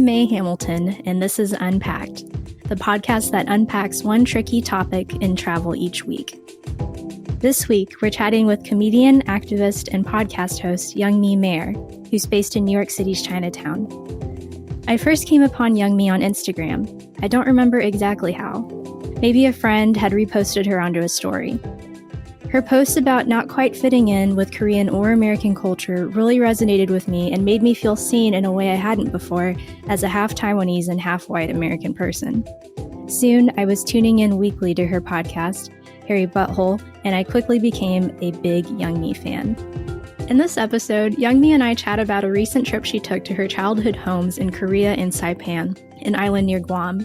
I'm May Hamilton, and this is Unpacked, the podcast that unpacks one tricky topic in travel each week. This week, we're chatting with comedian, activist, and podcast host Youngmi Mayer, who's based in New York City's Chinatown. I first came upon Youngmi on Instagram. I don't remember exactly how. Maybe a friend had reposted her onto a story. Her posts about not quite fitting in with Korean or American culture really resonated with me and made me feel seen in a way I hadn't before as a half Taiwanese and half white American person. Soon, I was tuning in weekly to her podcast, Hairy Butthole, and I quickly became a big Youngmi fan. In this episode, Youngmi and I chat about a recent trip she took to her childhood homes in Korea and Saipan, an island near Guam.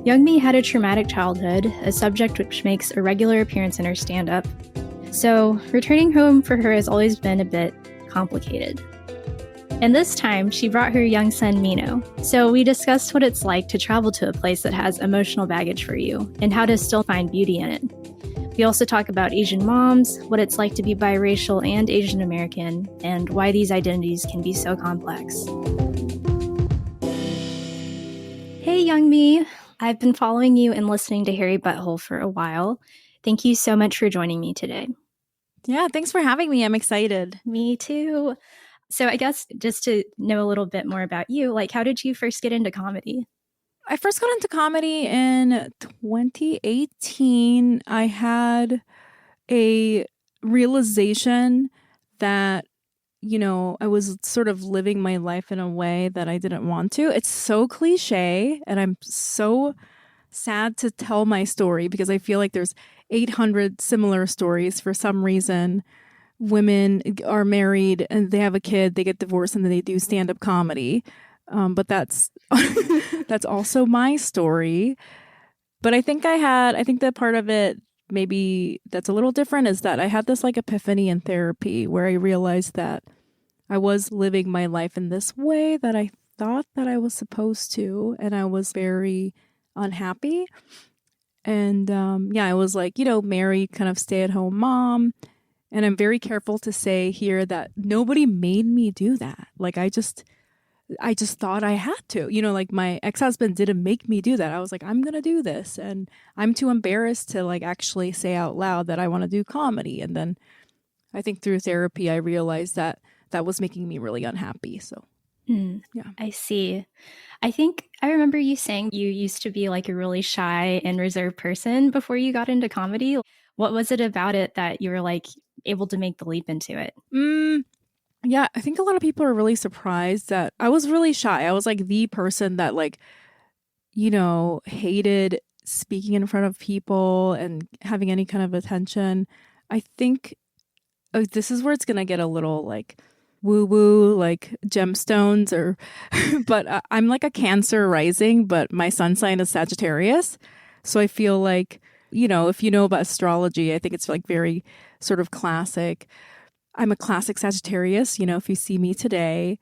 Youngmi had a traumatic childhood, a subject which makes a regular appearance in her stand-up. So, returning home for her has always been a bit complicated. And this time, she brought her young son, Mino. So we discussed what it's like to travel to a place that has emotional baggage for you, and how to still find beauty in it. We also talk about Asian moms, what it's like to be biracial and Asian American, and why these identities can be so complex. Hey, Youngmi! I've been following you and listening to Hairy Butthole for a while. Thank you so much for joining me today. Yeah, thanks for having me. I'm excited. Me too. So I guess just to know a little bit more about you, how did you first get into comedy? I first got into comedy in 2018. I had a realization that, I was sort of living my life in a way that I didn't want to. It's so cliche, and I'm so sad to tell my story because I feel like there's 800 similar stories. For some reason, women are married and they have a kid, they get divorced, and then they do stand-up comedy. But that's that's also my story. But I think that part of it maybe that's a little different is that I had this epiphany in therapy where I realized that I was living my life in this way that I thought that I was supposed to, and I was very unhappy. And I was married, kind of stay-at-home mom. And I'm very careful to say here that nobody made me do that. I just thought I had to. My ex-husband didn't make me do that. I was like, I'm going to do this. And I'm too embarrassed to actually say out loud that I want to do comedy. And then I think through therapy, I realized that that was making me really unhappy. So, yeah. I see. I think I remember you saying you used to be a really shy and reserved person before you got into comedy. What was it about it that you were able to make the leap into it? Yeah, I think a lot of people are really surprised that I was really shy. I was the person that hated speaking in front of people and having any kind of attention. I think this is where it's going to get a little woo-woo, gemstones or, but I'm a Cancer rising, but my sun sign is Sagittarius. So I feel if you know about astrology, I think it's very sort of classic. I'm a classic Sagittarius, if you see me today,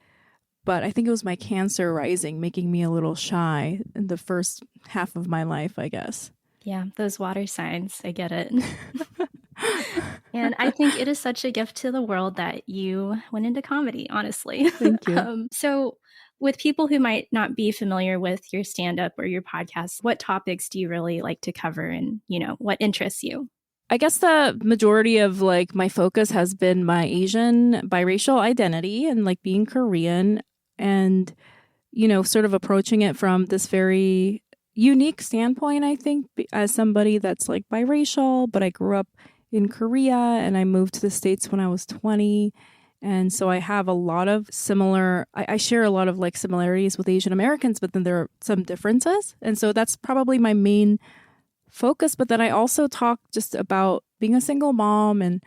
but I think it was my Cancer rising making me a little shy in the first half of my life, I guess. Yeah, those water signs, I get it. And I think it is such a gift to the world that you went into comedy, honestly. Thank you. So with people who might not be familiar with your stand-up or your podcast, what topics do you really like to cover and, what interests you? I guess the majority of my focus has been my Asian biracial identity and being Korean and, sort of approaching it from this very unique standpoint, I think, as somebody that's biracial, but I grew up in Korea and I moved to the States when I was 20. And so I have a lot of I share a lot of similarities with Asian Americans, but then there are some differences. And so that's probably my main focus. But then I also talk just about being a single mom and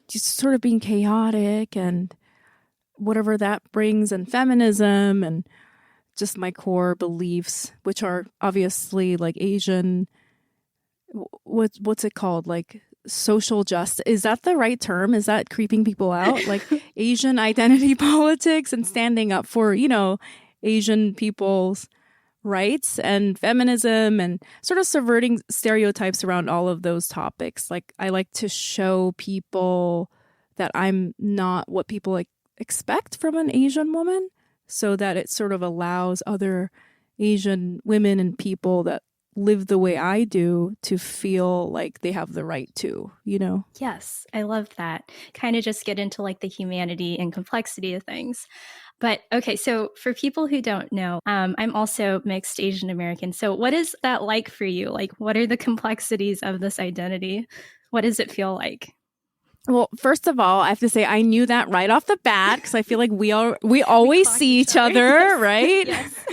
just sort of being chaotic and whatever that brings, and feminism and just my core beliefs, which are obviously Asian, what's it called? Social justice. Is that the right term? Is that creeping people out? Asian identity politics and standing up for, Asian people's rights and feminism and sort of subverting stereotypes around all of those topics. I like to show people that I'm not what people expect from an Asian woman. so that it sort of allows other Asian women and people that live the way I do to feel like they have the right to, you know? Yes, I love that. Kind of just get into like the humanity and complexity of things. But okay, so for people who don't know, I'm also mixed Asian American. So what is that like for you? Like, what are the complexities of this identity? What does it feel like? Well, first of all, I have to say I knew that right off the bat because I feel like we always see each other, yes. right? Yes.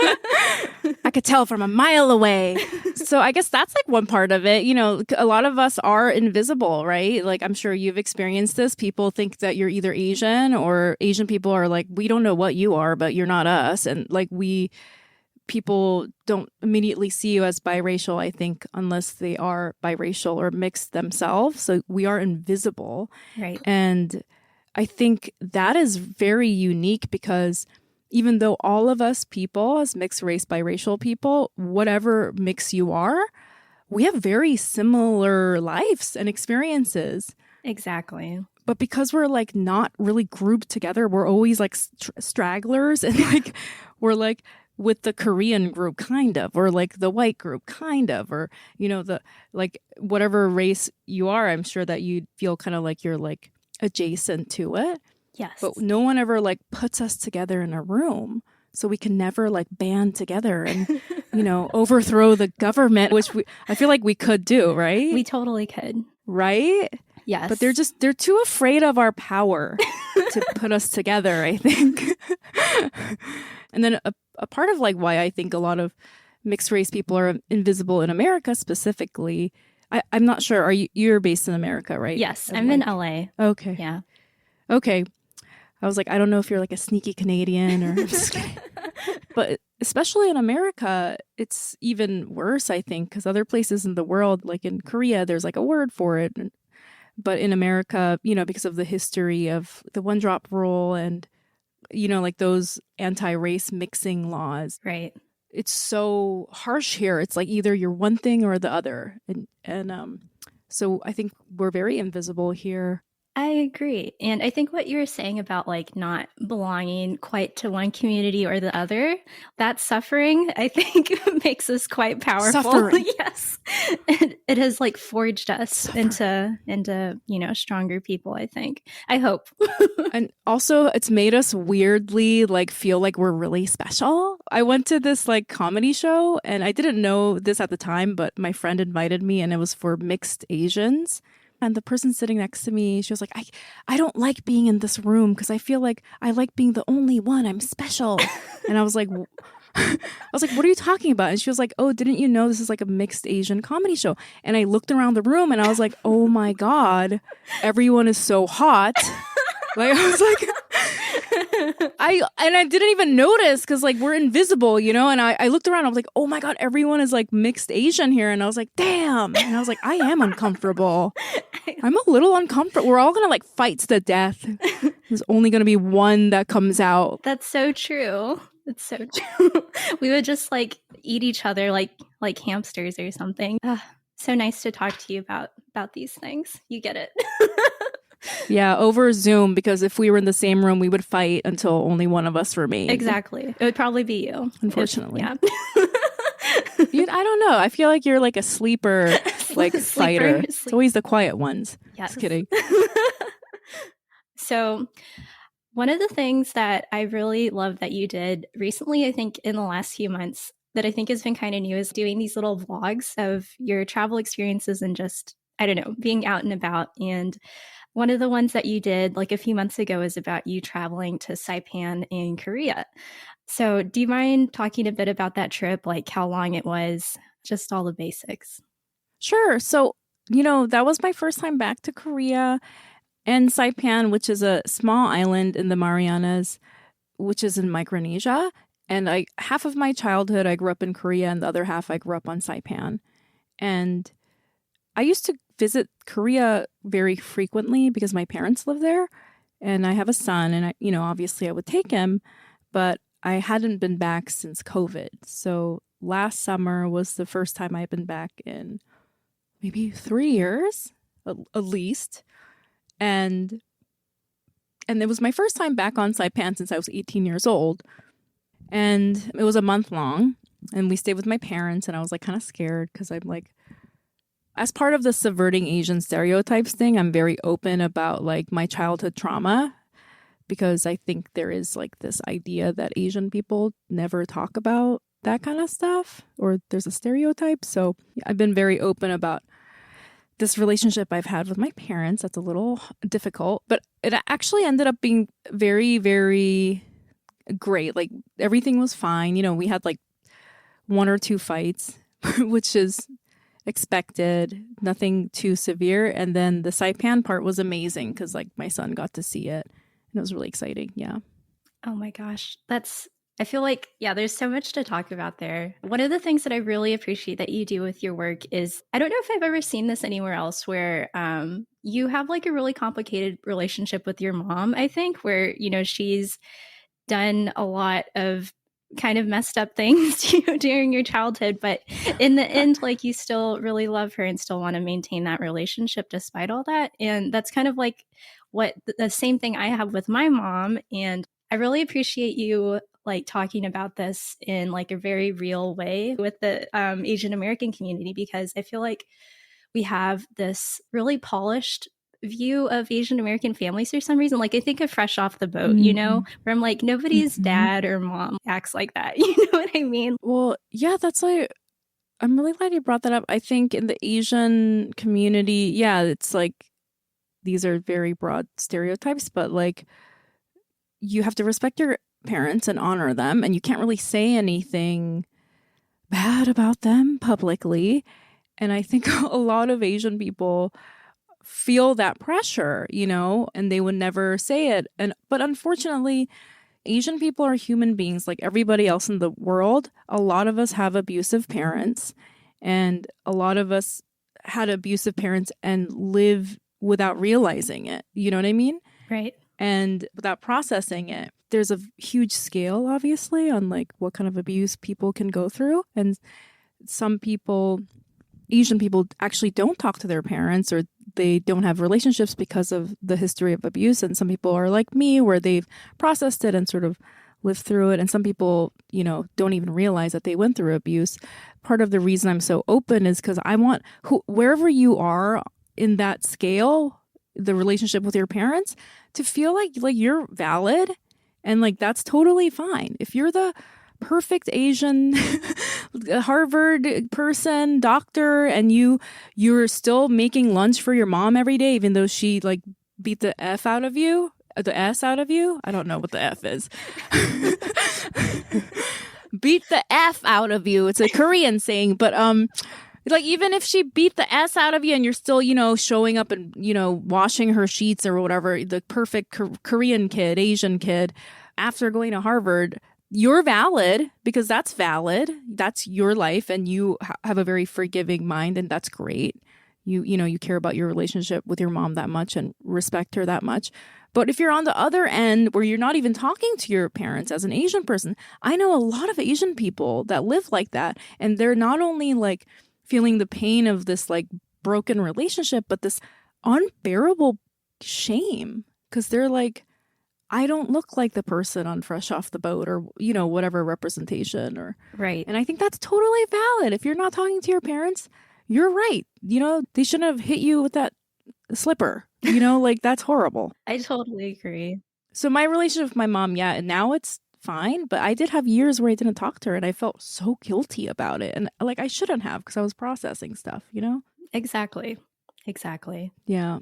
I could tell from a mile away. So I guess that's like one part of it. You know, a lot of us are invisible, right? Like I'm sure you've experienced this. People think that you're either Asian or Asian people are like, we don't know what you are, but you're not us. And like people don't immediately see you as biracial, I think, unless they are biracial or mixed themselves. So we are invisible. Right. And I think that is very unique because even though all of us people as mixed race biracial people, whatever mix you are, we have very similar lives and experiences. Exactly. But because we're like not really grouped together, we're always like stragglers and like we're like with the Korean group, kind of, or like the white group, kind of, or, you know, the like whatever race you are, I'm sure that you feel kind of like you're like adjacent to it. Yes. But no one ever like puts us together in a room. So we can never like band together and, you know, overthrow the government, which I feel like we could do, right? We totally could. Right? Yes. But they're too afraid of our power to put us together, I think. And then a part of like why I think a lot of mixed race people are invisible in America specifically. I'm not sure. You're based in America, right? Yes, I'm in LA. Okay. Yeah. Okay. I was like, I don't know if you're like a sneaky Canadian or I'm just kidding. But especially in America, it's even worse, I think, because other places in the world, like in Korea, there's like a word for it. But in America, you know, because of the history of the one drop rule and, you know, like those anti-race mixing laws. Right. It's so harsh here. It's like either you're one thing or the other. And so I think we're very invisible here. I agree. And I think what you were saying about like not belonging quite to one community or the other, that suffering, I think makes us quite powerful. Suffering. Yes. It has like forged us into, you know, stronger people, I think. I hope. And also it's made us weirdly like feel like we're really special. I went to this like comedy show and I didn't know this at the time, but my friend invited me and it was for mixed Asians. And the person sitting next to me, she was like, I don't like being in this room because I feel like I like being the only one. I'm special. And I was like, what are you talking about? And she was like, oh, didn't you know this is like a mixed Asian comedy show? And I looked around the room and I was like, oh my God, everyone is so hot. Like I was like, I didn't even notice because like we're invisible, you know. And I looked around, I was like, oh my God, everyone is like mixed Asian here, and I was like, damn. And I was like, I am uncomfortable. I'm a little uncomfortable. We're all gonna like fight to the death. There's only gonna be one that comes out. That's so true. It's so true. We would just like eat each other like hamsters or something. So nice to talk to you about these things. You get it. Yeah, over Zoom, because if we were in the same room, we would fight until only one of us remained. Exactly. It would probably be you. Unfortunately. Yeah. I don't know. I feel like you're like a sleeper, like fighter. It's always the quiet ones. Yes. Just kidding. So one of the things that I really love that you did recently, I think in the last few months, that I think has been kind of new is doing these little vlogs of your travel experiences and just, I don't know, being out and about. And one of the ones that you did like a few months ago is about you traveling to Saipan in Korea. So do you mind talking a bit about that trip, like how long it was, just all the basics? Sure. So, you know, that was my first time back to Korea and Saipan, which is a small island in the Marianas, which is in Micronesia. And half of my childhood, I grew up in Korea, and the other half, I grew up on Saipan. And I used to visit Korea very frequently because my parents live there, and I have a son, and obviously I would take him, but I hadn't been back since COVID. So last summer was the first time I've been back in maybe 3 years, at least. And it was my first time back on Saipan since I was 18 years old. And it was a month long. And we stayed with my parents. And I was like kind of scared because I'm like, as part of the subverting Asian stereotypes thing, I'm very open about like my childhood trauma, because I think there is like this idea that Asian people never talk about that kind of stuff, or there's a stereotype. So I've been very open about this relationship I've had with my parents. That's a little difficult, but it actually ended up being very, very great. Like everything was fine. You know, we had like 1 or 2 fights, which is expected, nothing too severe. And then the Saipan part was amazing because like my son got to see it and it was really exciting. Yeah. Oh my gosh. I feel like, yeah, there's so much to talk about there. One of the things that I really appreciate that you do with your work is, I don't know if I've ever seen this anywhere else, where you have like a really complicated relationship with your mom, I think, where, you know, she's done a lot of kind of messed up things to you during your childhood, but in the end, like, you still really love her and still want to maintain that relationship despite all that. And that's kind of like what the same thing I have with my mom. And I really appreciate you like talking about this in like a very real way with the Asian American community, because I feel like we have this really polished view of Asian American families for some reason. Like I think of Fresh Off the Boat, you know, where I'm like, nobody's dad or mom acts like that. You know what I mean? Well, yeah, that's like, I'm really glad you brought that up. I think in the Asian community, yeah, it's like these are very broad stereotypes, but like you have to respect your parents and honor them, and you can't really say anything bad about them publicly. And I think a lot of Asian people feel that pressure, you know, and they would never say it. But unfortunately, Asian people are human beings like everybody else in the world. A lot of us have abusive parents, and a lot of us had abusive parents and live without realizing it. You know what I mean? Right. And without processing it. There's a huge scale, obviously, on like what kind of abuse people can go through. And some people, Asian people, actually don't talk to their parents, or they don't have relationships because of the history of abuse. And some people are like me, where they've processed it and sort of lived through it. And some people, you know, don't even realize that they went through abuse. Part of the reason I'm so open is because I want wherever you are in that scale, the relationship with your parents, to feel like you're valid, and like that's totally fine. If you're the perfect Asian Harvard person, doctor, and you're still making lunch for your mom every day, even though she like beat the F out of you, the S out of you. I don't know what the F is. Beat the F out of you. It's a Korean saying, but like even if she beat the S out of you and you're still, you know, showing up and, you know, washing her sheets or whatever, the perfect Korean kid, Asian kid, after going to Harvard, you're valid because that's valid. That's your life, and you have a very forgiving mind, and that's great. You know, you care about your relationship with your mom that much and respect her that much. But if you're on the other end where you're not even talking to your parents as an Asian person, I know a lot of Asian people that live like that, and they're not only like feeling the pain of this like broken relationship, but this unbearable shame because they're like, I don't look like the person on Fresh Off the Boat, or, you know, whatever representation, or right. And I think that's totally valid. If you're not talking to your parents, you're right. You know, they shouldn't have hit you with that slipper, you know, like that's horrible. I totally agree. So my relationship with my mom, yeah, and now it's fine, but I did have years where I didn't talk to her, and I felt so guilty about it. And like I shouldn't have, because I was processing stuff, you know? Exactly. Yeah.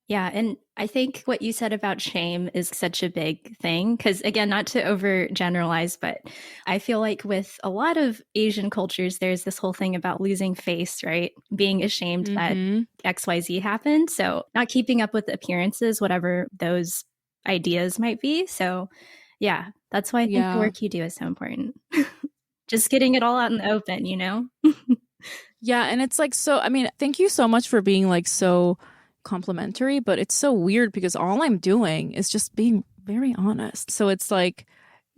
Yeah. And I think what you said about shame is such a big thing. Because, again, not to overgeneralize, but I feel like with a lot of Asian cultures, there's this whole thing about losing face, right? Being ashamed that XYZ happened. So, not keeping up with appearances, whatever those ideas might be. So, yeah, that's why I think the work you do is so important. Just getting it all out in the open, you know? Yeah. And it's like, so, I mean, thank you so much for being like so complimentary, but it's so weird because all I'm doing is just being very honest. So it's like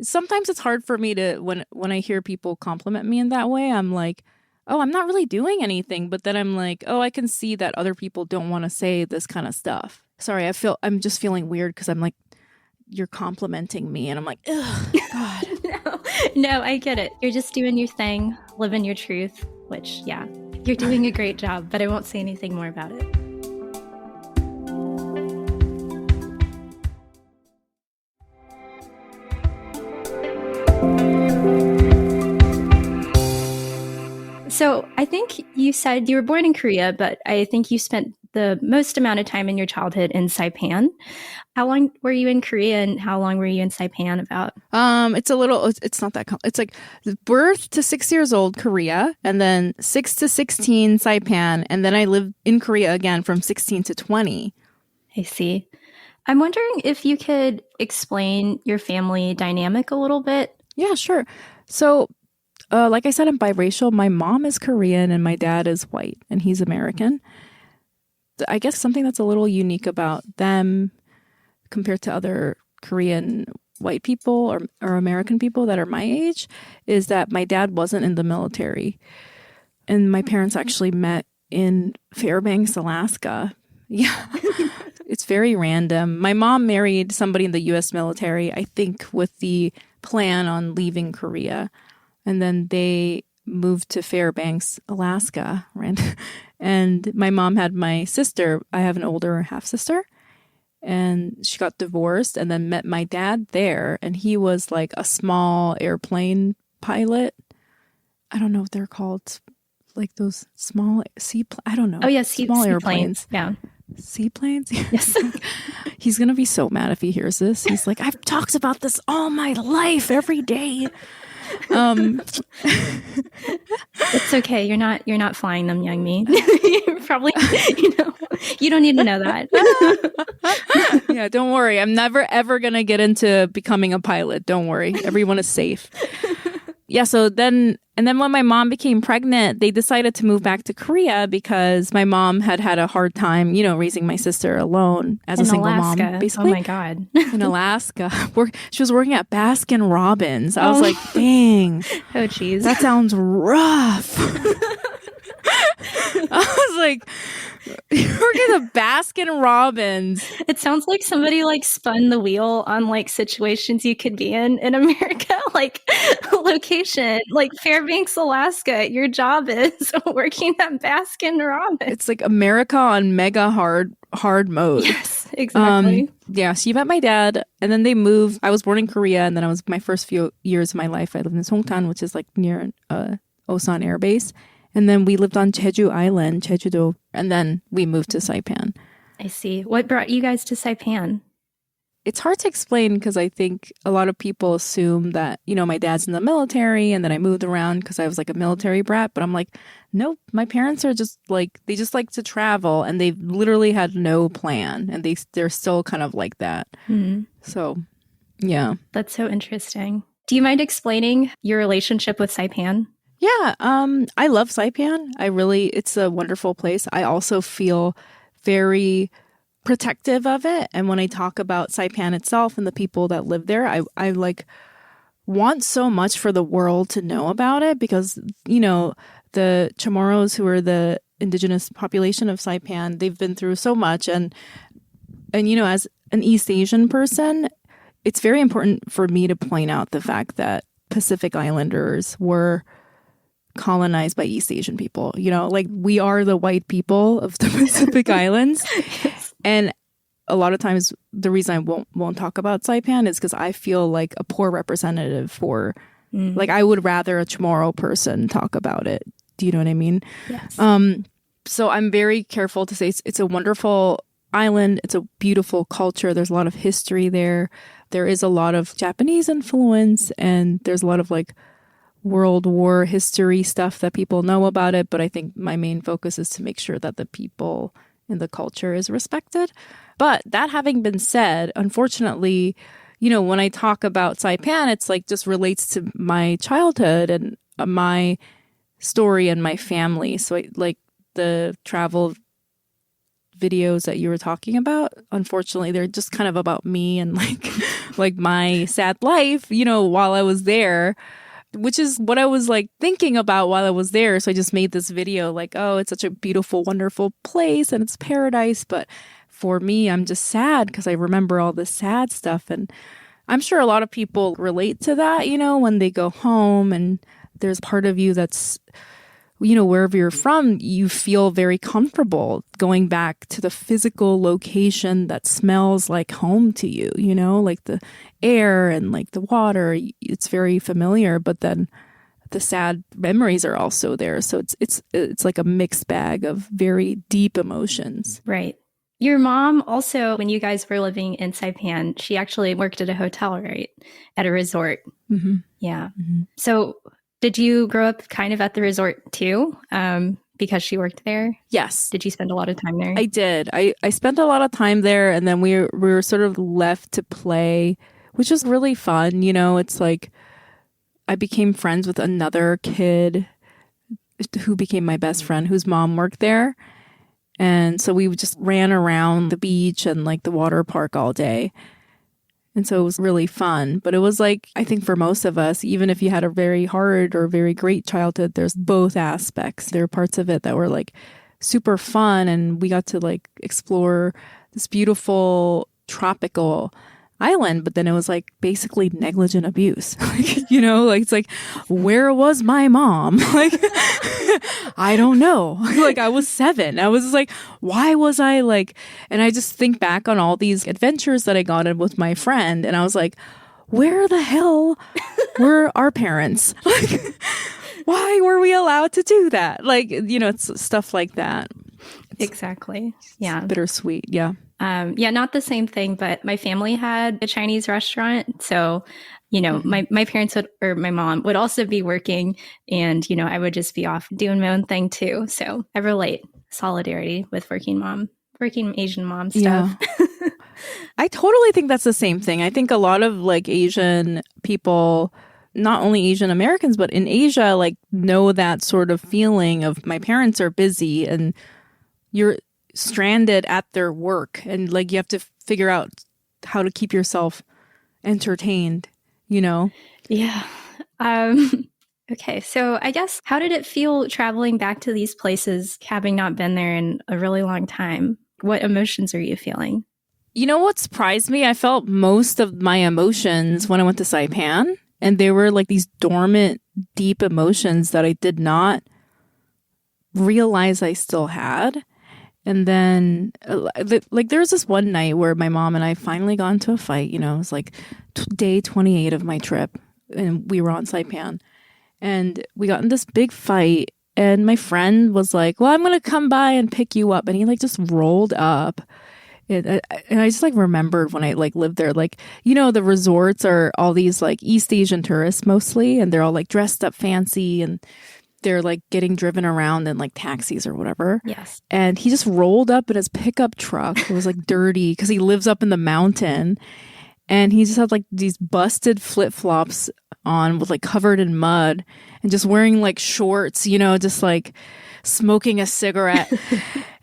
sometimes it's hard for me to when I hear people compliment me in that way, I'm like, oh, I'm not really doing anything. But then I'm like, oh, I can see that other people don't want to say this kind of stuff. Sorry, I'm just feeling weird because I'm like you're complimenting me. And I'm like, ugh, God. No, I get it. You're just doing your thing, living your truth, which, yeah, you're doing a great job, but I won't say anything more about it. So I think you said you were born in Korea, but I think you spent the most amount of time in your childhood in Saipan. How long were you in Korea and how long were you in Saipan about? It's not that, it's like birth to 6 years old, Korea, and then 6 to 16, Saipan. And then I lived in Korea again from 16 to 20. I see. I'm wondering if you could explain your family dynamic a little bit. Yeah, sure. So, like I said, I'm biracial. My mom is Korean and my dad is white and he's American. I guess something that's a little unique about them compared to other Korean white people or American people that are my age is that my dad wasn't in the military. And my parents actually met in Fairbanks, Alaska. Yeah. It's very random. My mom married somebody in the U.S. military, I think with the plan on leaving Korea. And then they moved to Fairbanks, Alaska. Right? And my mom had my sister. I have an older half sister. And she got divorced and then met my dad there. And he was like a small airplane pilot. I don't know what they're called. Like those small I don't know. Oh, yeah, small airplanes. Yeah. Seaplanes? Yes. He's going to be so mad if he hears this. He's like, I've talked about this all my life, every day. It's okay. You're not flying them, Youngmi. You're probably, you don't need to know that. Yeah, don't worry. I'm never, ever going to get into becoming a pilot. Don't worry. Everyone is safe. Yeah, and then when my mom became pregnant, they decided to move back to Korea because my mom had a hard time, raising my sister alone as a single mom, basically. Oh my God. In Alaska. She was working at Baskin Robbins. I was like, dang. Oh, geez. That sounds rough. I was like, you're working at Baskin Robbins. It sounds like somebody spun the wheel on situations you could be in America, location, Fairbanks, Alaska. Your job is working at Baskin Robbins. It's like America on mega hard mode. Yes, exactly. Yeah, so you met my dad, and then they moved. I was born in Korea, and then I was my first few years of my life. I lived in Songtan, which is near Osan Air Base. And then we lived on Jeju Island, Jeju-do, and then we moved to Saipan. I see. What brought you guys to Saipan? It's hard to explain because I think a lot of people assume that, my dad's in the military and then I moved around because I was a military brat. But I'm like, nope, my parents are just they just like to travel and they literally had no plan. And they're still kind of like that. Mm-hmm. So, yeah. That's so interesting. Do you mind explaining your relationship with Saipan? Yeah, I love Saipan. It's a wonderful place. I also feel very protective of it. And when I talk about Saipan itself and the people that live there, I want so much for the world to know about it because, the Chamorros, who are the indigenous population of Saipan, they've been through so much. And as an East Asian person, it's very important for me to point out the fact that Pacific Islanders were colonized by East Asian people. We are the white people of the Pacific Islands. Yes. And a lot of times the reason I won't talk about Saipan is because I feel like a poor representative for I would rather a Chamorro person talk about it. Do you know what I mean? Yes. So I'm very careful to say it's a wonderful island. It's a beautiful culture. There's a lot of history there. There is a lot of Japanese influence and there's a lot of World War history stuff that people know about it. But I think my main focus is to make sure that the people in the culture is respected. But that having been said, unfortunately, when I talk about Saipan, it's just relates to my childhood and my story and my family. So the travel videos that you were talking about, unfortunately, they're just kind of about me and my sad life, while I was there. Which is what I was thinking about while I was there. So I just made this video oh, it's such a beautiful, wonderful place and it's paradise. But for me, I'm just sad because I remember all this sad stuff. And I'm sure a lot of people relate to that, when they go home and there's part of you that's, wherever you're from, you feel very comfortable going back to the physical location that smells like home to you, like the air and like the water. It's very familiar, but then the sad memories are also there. So it's like a mixed bag of very deep emotions. Right. Your mom also, when you guys were living in Saipan, she actually worked at a hotel, right? At a resort. Mm-hmm. Yeah. Mm-hmm. So did you grow up kind of at the resort too? Because she worked there? Yes. Did you spend a lot of time there? I did. I spent a lot of time there, and then we were sort of left to play, which was really fun. It's like I became friends with another kid who became my best friend, whose mom worked there. And so we just ran around the beach and like the water park all day. And so it was really fun. But it was like, I think for most of us, even if you had a very hard or very great childhood, there's both aspects. There are parts of it that were like super fun. And we got to like explore this beautiful tropical island. But then it was like basically negligent abuse. It's like, where was my mom? Like, I don't know. Like I was 7. I was like, why was I like, and I just think back on all these adventures that I got in with my friend. And I was like, where the hell were our parents? Like, why were we allowed to do that? Like, it's stuff like that. Exactly. Yeah. Bittersweet. Yeah. Not the same thing, but my family had a Chinese restaurant. So, my parents or my mom would also be working and, I would just be off doing my own thing too. So I relate solidarity with working Asian mom stuff. Yeah. I totally think that's the same thing. I think a lot of like Asian people, not only Asian Americans, but in Asia, like know that sort of feeling of my parents are busy and you're stranded at their work and like you have to figure out how to keep yourself entertained, Yeah. Okay. So I guess how did it feel traveling back to these places, having not been there in a really long time? What emotions are you feeling? What surprised me? I felt most of my emotions when I went to Saipan, and they were like these dormant, deep emotions that I did not realize I still had. And then, like, there was this one night where my mom and I finally got into a fight. It was like day 28 of my trip, and we were on Saipan. And we got in this big fight, and my friend was like, well, I'm going to come by and pick you up. And he, like, just rolled up. And I just, like, remembered when I, like, lived there. Like, the resorts are all these, like, East Asian tourists mostly, and they're all, like, dressed up fancy, and they're like getting driven around in like taxis or whatever. Yes. And he just rolled up in his pickup truck. It was like dirty because he lives up in the mountain. And he just had like these busted flip-flops on with like covered in mud and just wearing like shorts, just like smoking a cigarette.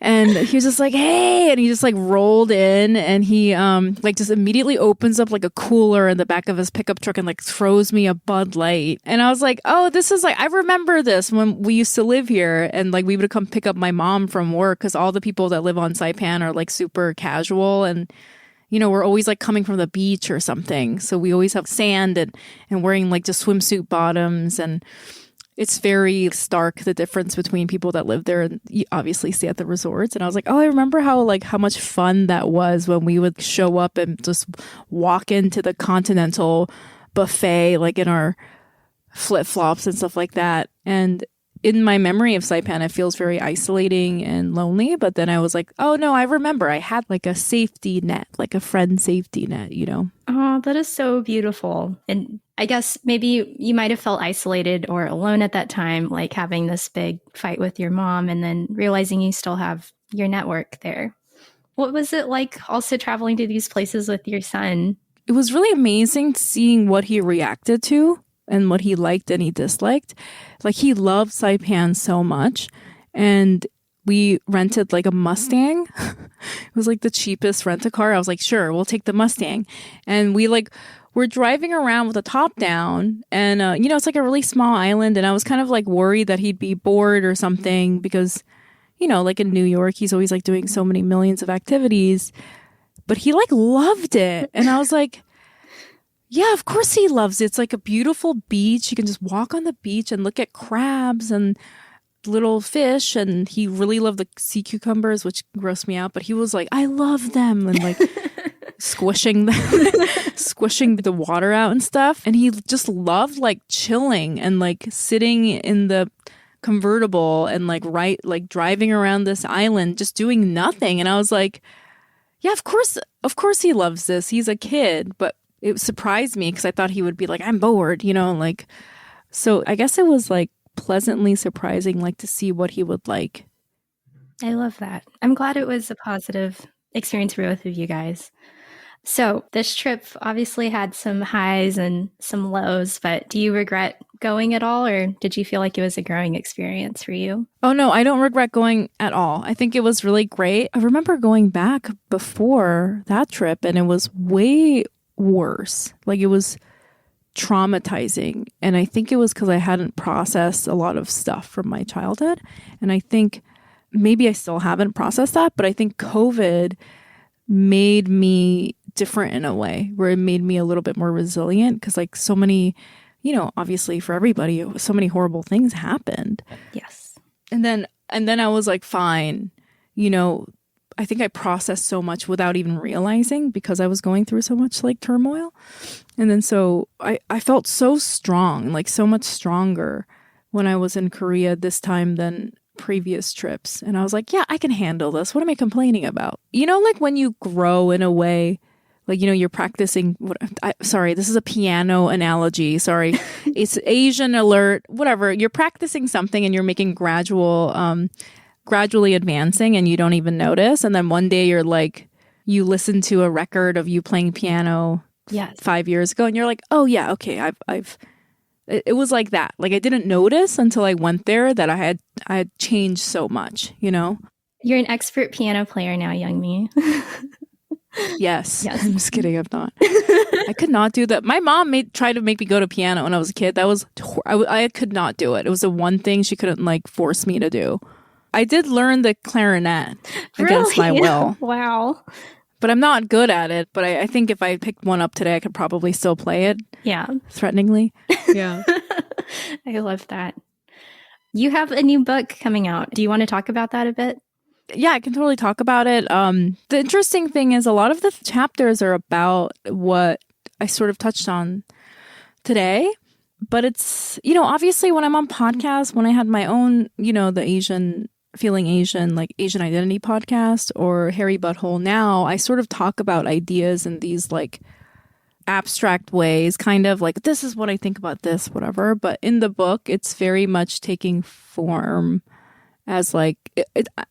And he was just like, hey, and he just like rolled in and he like just immediately opens up like a cooler in the back of his pickup truck and like throws me a Bud Light. And I was like, oh, this is like, I remember this when we used to live here and like we would come pick up my mom from work because all the people that live on Saipan are like super casual and we're always like coming from the beach or something. So we always have sand and wearing like just swimsuit bottoms. And it's very stark, the difference between people that live there and you obviously stay at the resorts. And I was like, oh, I remember how much fun that was when we would show up and just walk into the continental buffet, like in our flip-flops and stuff like that. And in my memory of Saipan, it feels very isolating and lonely. But then I was like, oh, no, I remember I had like a safety net, like a friend safety net, Oh, that is so beautiful. And I guess maybe you might have felt isolated or alone at that time, like having this big fight with your mom and then realizing you still have your network there. What was it like also traveling to these places with your son? It was really amazing seeing what he reacted to and what he liked and he disliked. Like he loved Saipan so much. And we rented like a Mustang. It was like the cheapest rent-a-car. I was like, sure, we'll take the Mustang. And we're driving around with the top down. And, it's like a really small island. And I was kind of like worried that he'd be bored or something because, like in New York, he's always like doing so many millions of activities, but he like loved it. And I was like, yeah, of course he loves it. It's like a beautiful beach. You can just walk on the beach and look at crabs and little fish. And he really loved the sea cucumbers, which grossed me out. But he was like, I love them, and like squishing the water out and stuff. And he just loved like chilling and like sitting in the convertible and like driving around this island, just doing nothing. And I was like, yeah, of course he loves this. He's a kid, but it surprised me because I thought he would be like, I'm bored, like. So I guess it was like pleasantly surprising, like to see what he would like. I love that. I'm glad it was a positive experience for both of you guys. So this trip obviously had some highs and some lows, but do you regret going at all, or did you feel like it was a growing experience for you? Oh, no, I don't regret going at all. I think it was really great. I remember going back before that trip and it was way worse. Like it was traumatizing. And I think it was because I hadn't processed a lot of stuff from my childhood. And I think maybe I still haven't processed that, but I think COVID made me different in a way where it made me a little bit more resilient because like so many, obviously for everybody, so many horrible things happened. Yes. And then I was like, fine, I think I processed so much without even realizing because I was going through so much like turmoil. And then so I felt so strong, like so much stronger when I was in Korea this time than previous trips. And I was like, yeah, I can handle this. What am I complaining about? Like when you grow in a way, like, you're practicing, sorry, this is a piano analogy. Sorry. It's Asian alert, whatever. You're practicing something and you're making gradually advancing and you don't even notice. And then one day you're like, you listen to a record of you playing piano 5 years ago and you're like, oh yeah, okay, it was like that. Like I didn't notice until I went there that I had changed so much, You're an expert piano player now, Youngmi. Yes. I'm just kidding. I'm not. I could not do that. My mom tried to make me go to piano when I was a kid. That was, I could not do it. It was the one thing she couldn't like force me to do. I did learn the clarinet against my will. Wow. But I'm not good at it. But I think if I picked one up today, I could probably still play it. Yeah. Threateningly. Yeah. I love that. You have a new book coming out. Do you want to talk about that a bit? Yeah, I can totally talk about it. The interesting thing is a lot of the chapters are about what I sort of touched on today. But it's, obviously when I'm on podcasts, when I had my own, the Feeling Asian, like Asian Identity podcast or Hairy Butthole now, I sort of talk about ideas in these like abstract ways, kind of like, this is what I think about this, whatever. But in the book, it's very much taking form as like,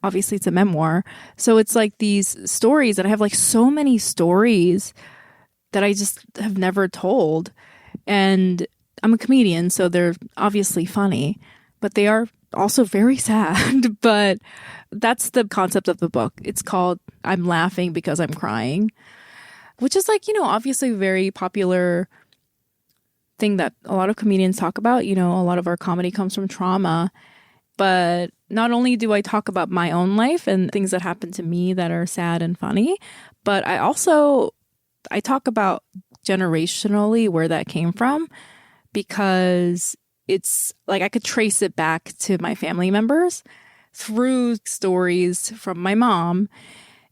obviously it's a memoir. So it's like these stories that I have like so many stories that I just have never told. And I'm a comedian, so they're obviously funny, but they are also very sad. But that's the concept of the book. It's called I'm Laughing Because I'm Crying, which is like, obviously a very popular thing that a lot of comedians talk about. A lot of our comedy comes from trauma. But not only do I talk about my own life and things that happen to me that are sad and funny, but I talk about generationally where that came from, because it's like I could trace it back to my family members through stories from my mom.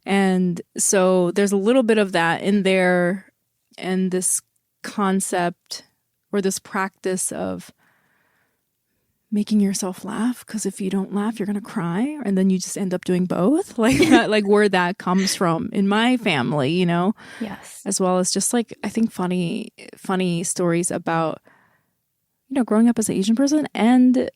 And so there's a little bit of that in there, and this concept or this practice of making yourself laugh, because if you don't laugh, you're going to cry. And then you just end up doing both. Like that, like where that comes from in my family, Yes. As well as just like, I think funny stories about, growing up as an Asian person. And,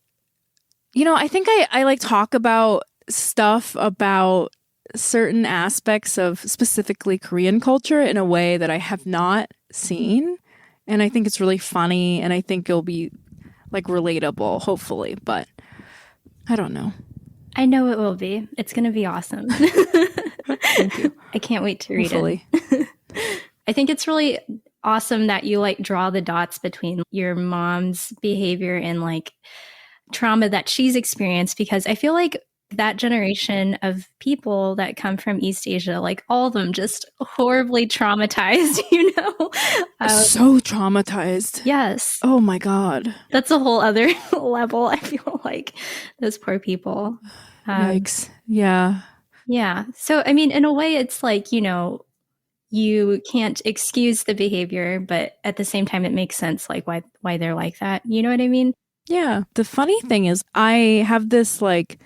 I think I like talk about stuff about certain aspects of specifically Korean culture in a way that I have not seen. And I think it's really funny. And I think it'll be like relatable, hopefully, but I don't know. I know it will be. It's going to be awesome. Thank you. I can't wait to read hopefully. it. I think it's really awesome that you like draw the dots between your mom's behavior and like trauma that she's experienced, because I feel like that generation of people that come from East Asia, like all of them just horribly traumatized, So traumatized. Yes. Oh my God. That's a whole other level, I feel like, those poor people. Yikes. Yeah. Yeah. So, I mean, in a way, it's like, you can't excuse the behavior, but at the same time, it makes sense, like why they're like that. You know what I mean? Yeah. The funny thing is, I have this like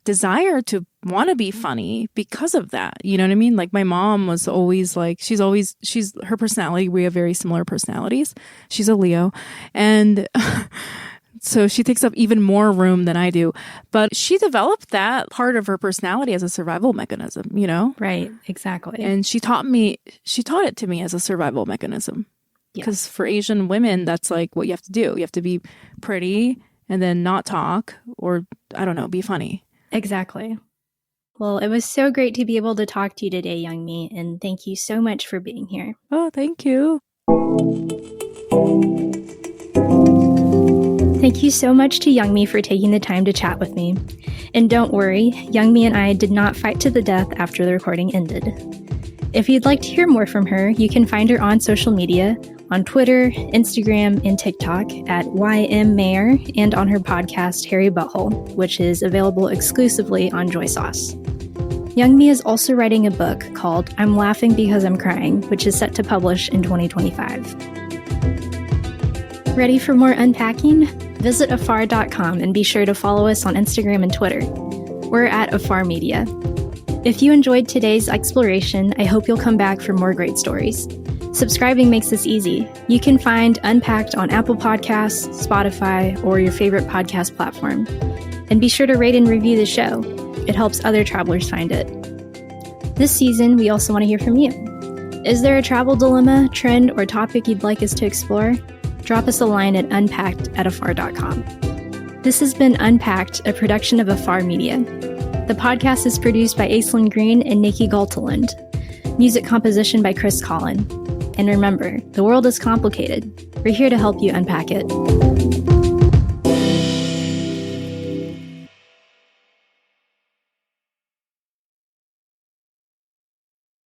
desire to want to be funny because of that. You know what I mean? Like my mom was always like, she's her personality. We have very similar personalities. She's a Leo. And so she takes up even more room than I do. But she developed that part of her personality as a survival mechanism, Right, exactly. And she taught it to me as a survival mechanism. Because for Asian women, that's like what you have to do. You have to be pretty and then not talk or, I don't know, be funny. Exactly. Well, it was so great to be able to talk to you today, Youngmi, and thank you so much for being here. Oh, thank you. Thank you so much to Youngmi for taking the time to chat with me. And don't worry, Youngmi and I did not fight to the death after the recording ended. If you'd like to hear more from her, you can find her on social media, on Twitter, Instagram, and TikTok at YMMayer, and on her podcast, Hairy Butthole, which is available exclusively on Joy Sauce. Youngmi is also writing a book called I'm Laughing Because I'm Crying, which is set to publish in 2025. Ready for more unpacking? Visit afar.com and be sure to follow us on Instagram and Twitter. We're at Afar Media. If you enjoyed today's exploration, I hope you'll come back for more great stories. Subscribing makes this easy. You can find Unpacked on Apple Podcasts, Spotify, or your favorite podcast platform. And be sure to rate and review the show. It helps other travelers find it. This season, we also want to hear from you. Is there a travel dilemma, trend, or topic you'd like us to explore? Drop us a line at unpacked@afar.com. This has been Unpacked, a production of Afar Media. The podcast is produced by Aislinn Green and Nikki Galteland. Music composition by Chris Collin. And remember, the world is complicated. We're here to help you unpack it.